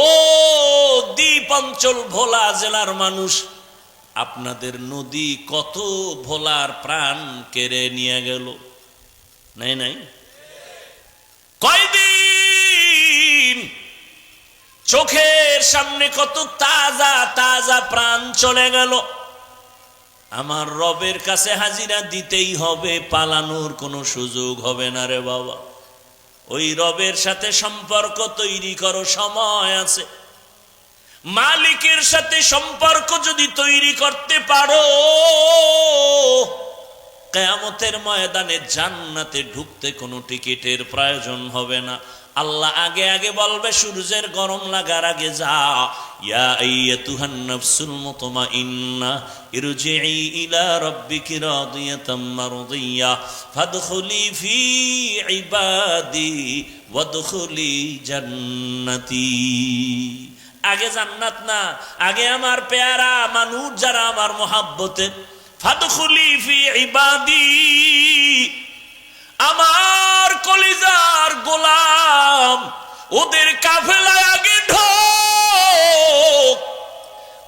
ও দ্বীপ অঞ্চল ভোলা জেলার মানুষ, আপনাদের নদী কত ভোলার প্রাণ কেড়ে নিয়ে গেল, নাই নাই? কয়দিন চোখের সামনে কত তাজা তাজা প্রাণ চলে গেল। আমার রবের কাছে হাজিরা দিতেই হবে, পালানোর কোনো সুযোগ হবে না রে বাবা। ওই রবের সাথে সম্পর্ক তৈরি করো, সময় আছে। মালিকের সাথে সম্পর্ক যদি তৈরি করতে পারো, কিয়ামতের ময়দানে জান্নাতে ঢুকতে কোনো টিকিটের প্রয়োজন হবে না। আল্লাহ আগে আগে বলবে, সূর্যের গরম লাগার আগে যা, ইয়া আইয়াতুহান নাফসুল মুতমাইন্নাহ ইরজিই ইলা রাব্বিকি রাদিয়াতাম মারদিয়া ফাদখুলি ফি ইবাদি ওয়াদখুলি জান্নাতি। আগে জান্নাত না, আগে আমার পেয়ারা মানুষ যারা আমার মোহাব্বতের, ফাদখুলি ফি ইবাদি, আমার কলিজার গোলাম, ওদের কাফেলায় আগে ঢোক।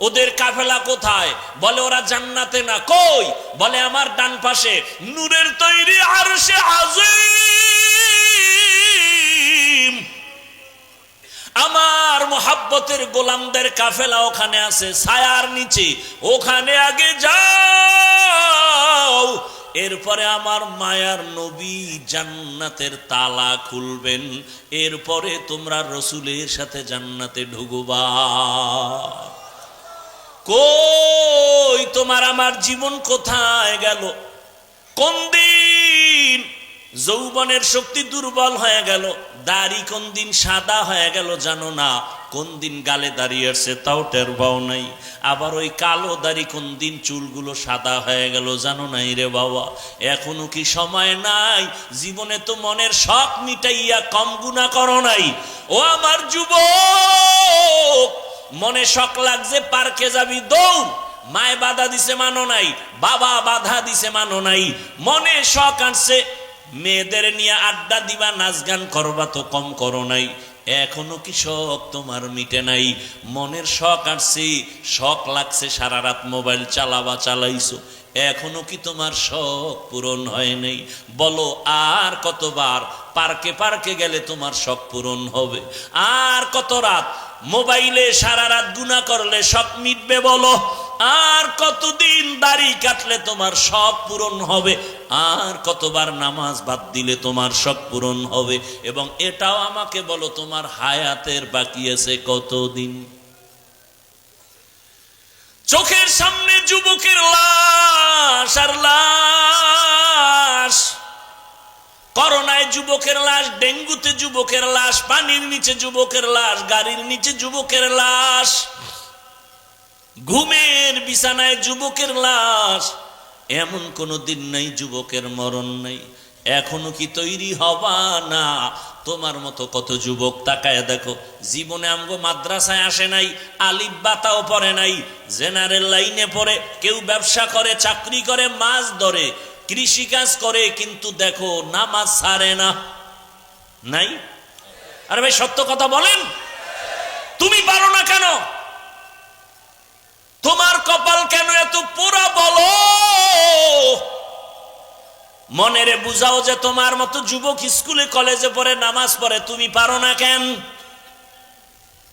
ওদের কাফেলা কোথায়? বলে ওরা জান্নাতে না। কই? বলে আমার ডান পাশে নূরের তৈরি আরশে আজিম, আমার মোহাব্বতের গোলামদের কাফেলা ওখানে আছে, ছায়ার নিচে, ওখানে আগে যাও। এরপরে আমার মায়ার নবী জান্নাতের তালা খুলবেন, এরপরে তোমরা রসুলের সাথে জান্নাতে ঢুকবা। কই তোমার আমার জীবন কোথায় গেল? কোন দিন যৌবনের শক্তি দুর্বল হয়ে গেল, দাড়ি কোন দিন সাদা হয়ে গেল জানো না, কোন দিন গালে দাঁড়িয়ে আসছে তাও টের পাও নাই, আবার ওই কালো দাড়ি কোন দিন চুলগুলো সাদা হয়ে গেল জানো নাই রে বাবা। এখনো কি সময় নাই? জীবনে তো মনের শখ মিটাইয়া কম গুনাহ করো নাই। ও আমার যুবক, মনে শখ লাগছে পার্কে যাবি, দৌড়। মায় বাধা দিছে মানো নাই, বাবা বাধা দিছে মানো নাই। মনে শখ আসছে মেয়েদের নিয়ে আড্ডা দিবা, নাচ গান করবা, তো কম করো নাই। এখনো কি শখ তোমার মিটে নাই? মনের শখ আসছে, শখ লাগছে, সারা রাত মোবাইল চালাবা, চালাইছো, এখনো কি তোমার শখ পূরণ হয় নাই? বলো আর কতবার পার্কে পার্কে গেলে তোমার শখ পূরণ হবে? আর কত রাত মোবাইলে সারা রাত গুনাহ করলে শখ মিটবে বলো? আর কতদিন দাড়ি কাটলে তোমার শখ পূরণ হবে? আর কতবার নামাজ বাদ দিলে তোমার শখ পূরণ হবে? এবং এটাও আমাকে বলো, তোমার হায়াতের বাকি আছে কতদিন? চোখের সামনে যুবকের লাশ আর লাশ, করোনায় যুবকের লাশ, ডেঙ্গুতে যুবকের লাশ, পানির নিচে যুবকের লাশ, গাড়ির নিচে যুবকের লাশ, ঘুমের বিছানায় যুবকের লাশ। এমন কোনো দিন নাই যুবকের মরণ নাই। এখনো কি তৈরি হবা না? তোমার মতো কত যুবক তাকায় দেখো, জীবনে আমগো মাদ্রাসায় আসে নাই, আলিফ বাতাও পড়ে নাই, জেনারেল লাইনে পড়ে, কেউ ব্যবসা করে, চাকরি করে, মাছ ধরে, কৃষিকাজ করে, কিন্তু দেখো নামাজ ছাড়ে না। নাই? আরে ভাই সত্য কথা বলেন, তুমি পারো না কেন? তোমার কপাল কেন এত পোড়া বলো? মনেরে বুঝাও যে তোমার মতো যুবক স্কুলে কলেজে পড়ে, নামাজ পড়ে, তুমি পারো না কেন?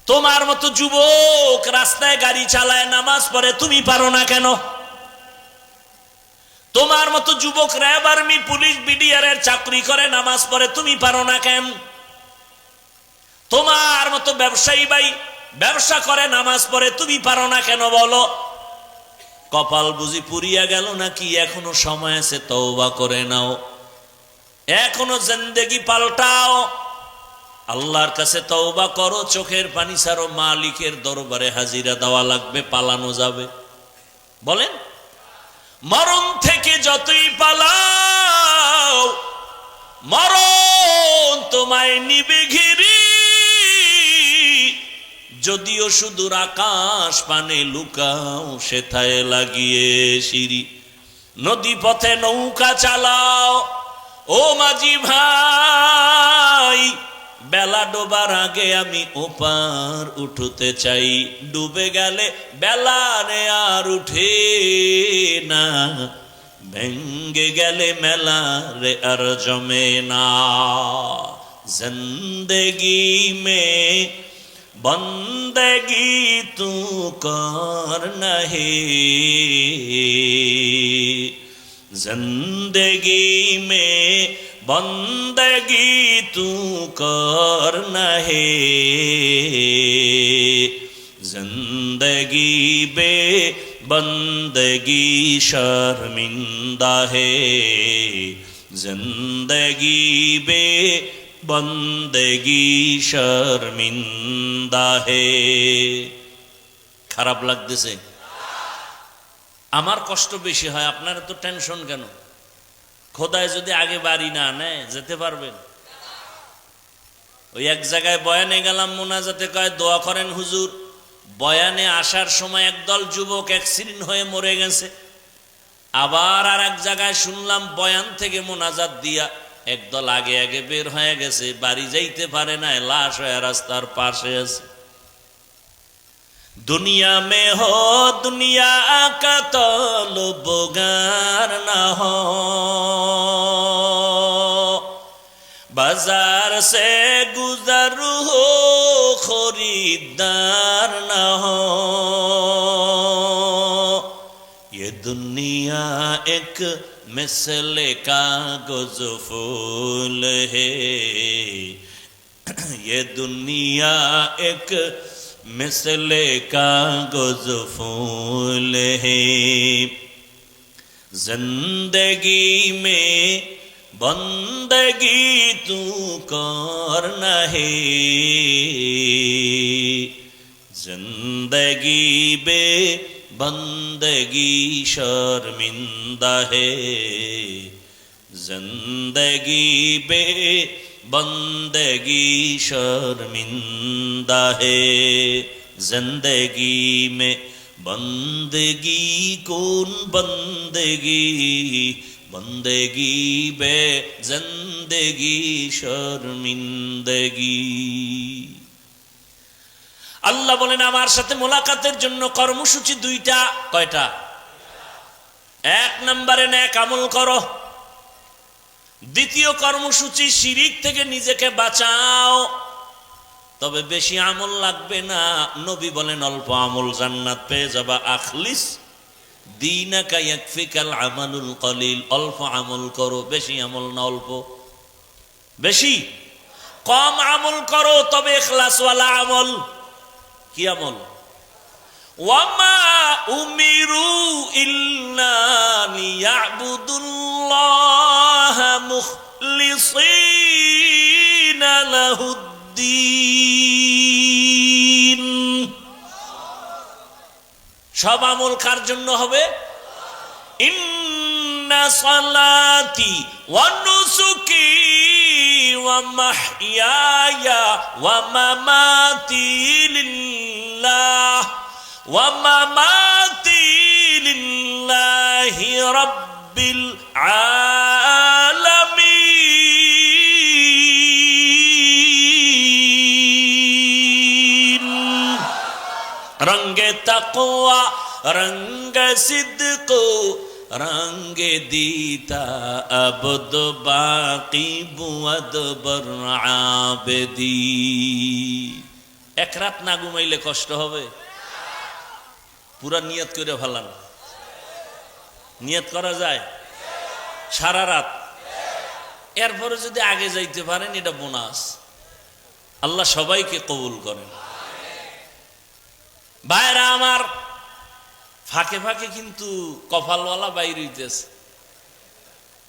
তোমার মতো যুবক রাস্তায় গাড়ি চালায়, নামাজ পড়ে, তুমি পারো না কেন? তোমার মতো যুবক র্যাব, আর্মি, পুলিশ, বিডিআর এর চাকরি করে, নামাজ পড়ে, তুমি পারো না কেন? তোমার মতো ব্যবসায়ী ভাই ব্যবসা করে, নামাজ পড়ে, তুমি পারো না কেন বলো? কপাল বুঝি পুরিয়া গেল নাকি? এখনো সময় আছে, তওবা করে নাও, এখনো জিন্দেগি পাল্টাও, আল্লাহর কাছে তওবা করো, চোখের পানি ছাড়ো, মালিকের দরবারে হাজিরা দেওয়া লাগবে, পালানো যাবে? বলেন, মরণ থেকে যতই পালাও, মরণ তোমায় নিবে ঘিরি। যদিও সুদূর আকাশ পানে লুকাও, সেথায় লাগিয়ে সিঁড়ি। নদী পথে নৌকা চালাও, ও মাঝি ভাই, বেলা ডোবার আগে আমি ওপার উঠতে চাই, ডুবে গেলে বেলা রে আর উঠে না, ভেঙ্গে গেলে মেলা রে আর জমে না। জিন্দেগি মে বন্দেগি তু কর নহে, जिंदगी में बंदगी तू कर नहे, जिंदगी बे बंदगी शर्मिंदा है, जिंदगी बे बंदगी शर्मिंदा है। খারাপ লাগতেছে? আমার কষ্ট বেশি হয়, আপনারা তো টেনশন কেন? খোদায় যদি আগে বাড়ি না নেয় যেতে পারবেন? ওই এক জায়গায় বয়ানে গেলাম, মোনাজাতে কয় দোয়া করেন হুজুর। বয়ানে আসার সময় একদল যুবক অ্যাক্সিডেন্ট হয়ে মরে গেছে। আবার আর এক জায়গায় শুনলাম বয়ান থেকে মোনাজাত দিয়া একদল আগে আগে বের হয়ে গেছে, বাড়ি যাইতে পারে না, লাশ হয়ে রাস্তার পাশে আছে। दुनिया में हो दुनिया का तलबगार न हो, बाजार से गुजर हो खरीदार न हो, ये दुनिया एक मिसले कागज फूल है, ये दुनिया एक मिसले कागज फूल है, जिंदगी में बंदगी तू कर नहे, जिंदगी बे बंदगी शर्मिंदा है, जिंदगी बे बंदगी शर्मिंदा है, जिंदगी में बंदगी कौन बंदगी, बंदगी बे जिंदगी शर्मिंदगी। আল্লাহ বলেন আমার সাথে মোলাকাতের জন্য কর্মসূচি দুইটা। কয়টা? এক নম্বরে নেক আমল করো। দ্বিতীয় কর্মসূচি শিরিক থেকে নিজেকে বাঁচাও। তবে বেশি আমল লাগবে না, নবী বলেন অল্প আমল জান্নাত পেয়ে যাবা। আখলিস দীনাকা ইয়াকফিকাল আমালুল কলিল, অল্প আমল করো, বেশি আমল না, অল্প। বেশি কম আমল করো তবে ইখলাসওয়ালা আমল। কি আমল? ওয়ামা উমিরু ইল্লা লিয়াবুদুল্লাহ মুখলিসিনা লাহুদ্দিন। সব আমল কার জন্য হবে? ইন্না সালাতি ওয়া নুসুকি ওয়া মাহইয়ায়া ওয়া মামাতি লিল্লাহ ওয়া মামাতি লিল্লাহি রাব্বিল আলামিন। রঙ্গে তাকওয়া রঙ্গে সিদক রঙ্গে দিতা আবদ বাকি বুয়াদ বর আবেদি। এক রাত না ঘুমাইলে কষ্ট হবে? পুরা নিয়ত করে ভালান। নিয়ত করা যায় সারা রাত। এরপরে যদি আগে যাইতে পারেন এটা বোনাস। আল্লাহ সবাইকে কবুল করেন। ভাইরা আমার, ফাঁকে ফাঁকে কিন্তু কপালওয়ালা বাইর হইতেছে।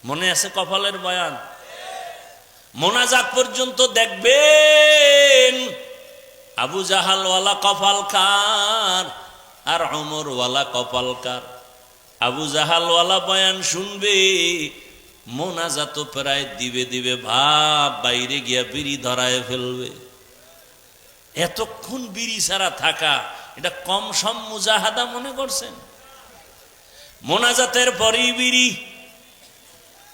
মনে আছে কপালের বয়ান? মোনাজাত পর্যন্ত দেখবেন আবু জাহালওয়ালা কপাল কার আর ওমরওয়ালা কপাল কার। আবু জাহালওয়ালা বয়ান শুনবে, মোনাজাত প্রায় দিবে দিবে ভাব, বাইরে গিয়া বিড়ি ধরায় ফেলবে। এতক্ষণ বিড়ি ছাড়া থাকা এটা কম সম মুজাহাদা মনে করছেন? মোনাজাতের পরই বিড়ি।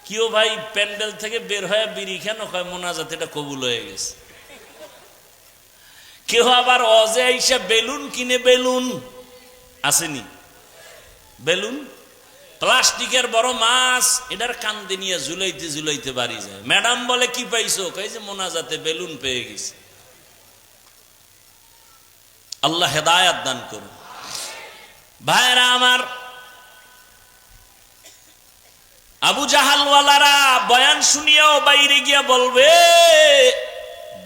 কেউ ভাই প্যান্ডেল থেকে বের হয়ে বিড়ি কেন খায়? মোনাজাত এটা কবুল হয়ে গেছে। কেউ আবার অজে আইসা বেলুন কিনে, বেলুন আসেনি, বেলুন প্লাস্টিকের বড় মাছ, এটার কান্দে নিয়ে ঝুলাইতে ঝুলাইতে বাড়ি যায়। ম্যাডাম বলে কি পাইছো? কই যে মোনাজাতে বেলুন পেয়ে গেছে। আল্লাহ হেদায়াত দান করুন। ভাইরা আমার, আবু জাহালওয়ালারা বয়ান শুনিয়াও বাইরে গিয়া বলবে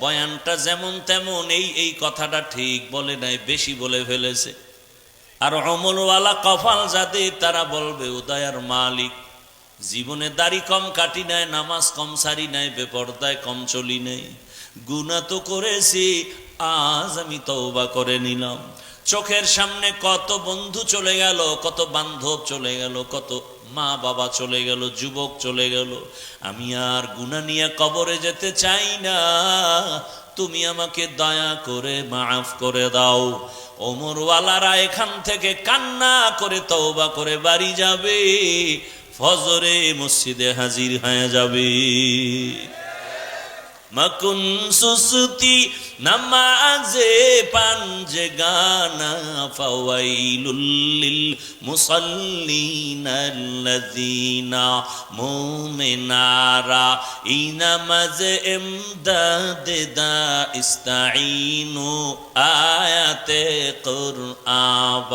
বয়ানটা যেমন তেমন, এই কথাটা ঠিক বলে নাই, বেশি বলে ফেলেছে। আর অমলওয়ালা কপাল যাদের, তারা বলবে ও দয়ার মালিক, জীবনে দাড়ি কম কাটি নাই, নামাজ কম সারি নাই, বেপরদায় কম চলি নাই, গুনাহ তো করেছি, আজ আমি তওবা করে নিলাম। চোখের সামনে কত বন্ধু চলে গেল, কত বান্ধব চলে গেল, কত মা বাবা চলে গেল, যুবক চলে গেল, আমি আর গুনাহ নিয়ে কবরে যেতে চাই না, তুমি আমাকে দয়া করে মাফ করে দাও। ওমরওয়ালারা এখান থেকে কান্না করে তওবা করে বাড়ি যাবে, ফজরে মসজিদে হাজির হয়ে যাবে। মকুন সুসুতি নামাজে পাঞ্জে গানা, ফাওয়াইলুল লিল মুসাল্লিন আল্লাযিনা মুমিনারা ইনামাজে ইমদাদে দা ইস্তাঈনু আয়াতে কুরআন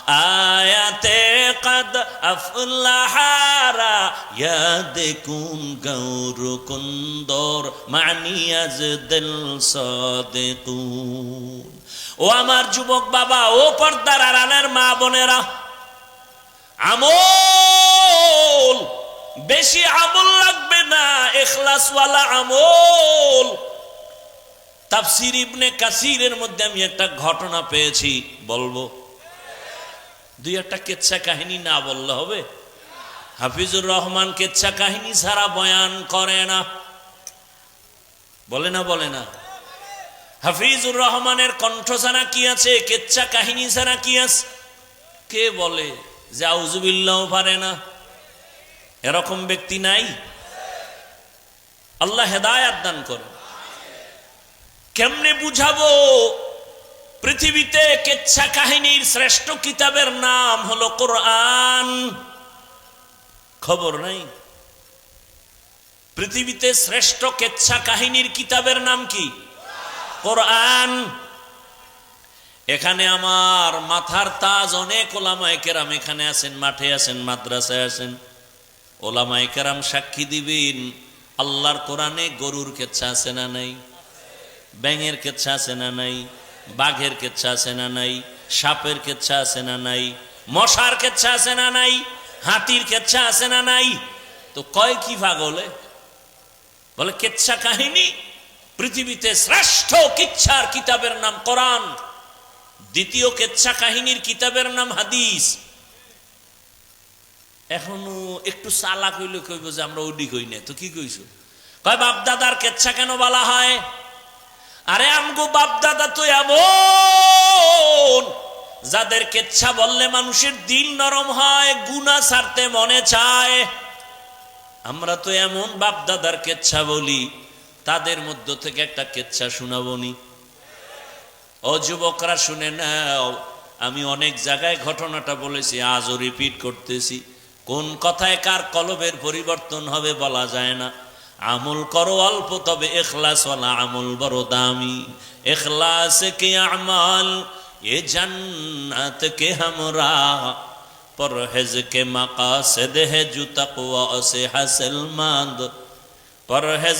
আয়াতে কদ আফলাহারা ইয়াদকুন গৌর কুন্দর মানিয়াজ দিল সাদিকুন। ও আমার যুবক বাবা, ও পর্দার আড়ালের মা বোনেরা, আমল বেশি আমল লাগবে না, ইখলাসওয়ালা আমল। তাফসীর ইবনে কাসিরের মধ্যে আমি একটা ঘটনা পেয়েছি, বলবো? দুই একটা কেচ্ছা কাহিনী না বললে হবে? হাফিজুর রহমান কেচ্ছা কাহিনী ছাড়া বয়ান করে না, বলে না? বলে না? হাফিজুর রহমানের কণ্ঠ ছাড়া কি আছে? কেচ্ছা কাহিনী ছাড়া কি আছে? কে বলে যে আউযুবিল্লাহ পারে না? এরকম ব্যক্তি নাই? আল্লাহ হেদায়াত দান করে। কেমনে বুঝাবো? পৃথিবীতে কেচ্ছা কাহিনীর শ্রেষ্ঠ কিতাবের নাম হলো কোরআন, খবর নাই? পৃথিবীতে শ্রেষ্ঠ কেচ্ছা কাহিনীর কিতাবের নাম কি? কোরআন। এখানে আমার মাথার তাজ অনেক ওলামায়ে কেরাম এখানে আছেন, মাঠে আছেন, মাদ্রাসায় আছেন। ওলামায়ে কেরাম সাক্ষী দিবেন, আল্লাহর কোরআনে গরুর কেচ্ছা আছে না নাই? ব্যাঙের কেচ্ছা আছে না নাই? বাঘের কেচ্ছা আছে না নাই? সাপের কেচ্ছা আছে না নাই? মশার কেচ্ছা আছে না নাই? হাতির কেচ্ছা আছে না নাই? তো কয় কি পাগলে? বলে কেচ্ছা কাহিনী। পৃথিবীতে শ্রেষ্ঠ কিচ্ছার কিতাবের নাম কোরআন, দ্বিতীয় কেচ্ছা কাহিনীর কিতাবের নাম হাদিস। এখনো একটু চালাক হইলে কইব যে আমরা ওডি কই না, তো কি কইছো? কয় বাপদাদার কেচ্ছা কেন বলা হয়? আরে আমগো বাপদাদা তো এমন যাদের কেচ্ছা বললে মানুষের দিল নরম হয়, গুনাহ ছাড়তে মনে চায়। আমরা তো এমন বাপদাদার কেচ্ছা বলি, তাদের মধ্য থেকে একটা কেচ্ছা শোনাবনি। ও যুবকরা শুনে নাও, আমি অনেক জায়গায় ঘটনাটা বলেছি, আজও রিপিট করতেছি। কোন কথায় কার কলবের পরিবর্তন হবে বলা যায় না। আমল করো অল্প, তবে ইখলাসওয়ালা আমল বড় দামি। ইখলাস কে আমাল এ জান্নাত কে हमरा, পরহেজ কে মাকাসিদ है जो तक़वा से हासिल मंद। পরহেজ